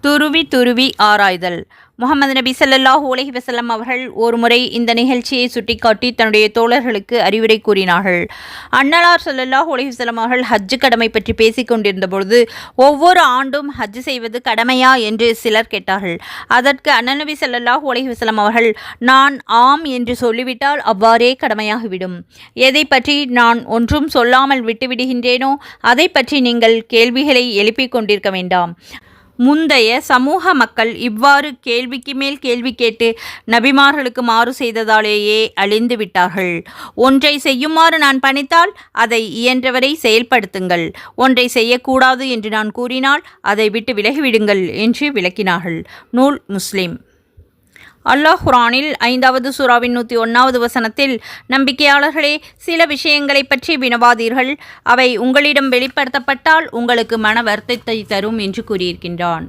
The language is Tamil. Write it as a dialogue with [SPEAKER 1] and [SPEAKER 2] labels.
[SPEAKER 1] துருவி துருவி ஆராய்தல். முஹம்மது நபி ஸல்லல்லாஹு அலைஹி வஸல்லம் அவர்கள் ஒருமுறை இந்த நிகழ்ச்சியை சுட்டிக்காட்டி தன்னுடைய தோழர்களுக்கு அறிவுரை கூறினார்கள். அன்னலார் ஸல்லல்லாஹு அலைஹி வஸல்லம் அவர்கள் ஹஜ்ஜு கடமை பற்றி பேசிக் கொண்டிருந்த பொழுது, ஒவ்வொரு ஆண்டும் ஹஜ் செய்வது கடமையா என்று சிலர் கேட்டார்கள். அதற்கு அண்ணல் நபி ஸல்லல்லாஹு அலைஹி வஸல்லம் அவர்கள், நான் ஆம் என்று சொல்லிவிட்டால் அவ்வாறே கடமையாகிவிடும். எதை பற்றி நான் ஒன்றும் சொல்லாமல் விட்டுவிடுகின்றேனோ அதை பற்றி நீங்கள் கேள்விகளை எழுப்பிக் கொண்டிருக்க வேண்டாம். முந்தைய சமூக மக்கள் இவ்வாறு கேள்விக்கு மேல் கேள்வி கேட்டு நபிமார்களுக்கு மாறு செய்ததாலேயே அழிந்து விட்டார்கள். ஒன்றை செய்யுமாறு நான் பணித்தால் அதை இயன்றவரை செயல்படுத்துங்கள். ஒன்றை செய்யக்கூடாது என்று நான் கூறினால் அதை விட்டு விலகிவிடுங்கள் என்று விளக்கினார்கள். நூல் முஸ்லிம். அல்லாஹ் குர்ஆனில் 5வது சூராவின் 101வது வசனத்தில், நம்பிக்கையாளர்களே, சில விஷயங்களை பற்றி வினவாதீர்கள், அவை உங்களிடம் வெளிப்படுத்தப்பட்டால் உங்களுக்கு மன வருத்தத்தை தரும் என்று கூறியிருக்கின்றான்.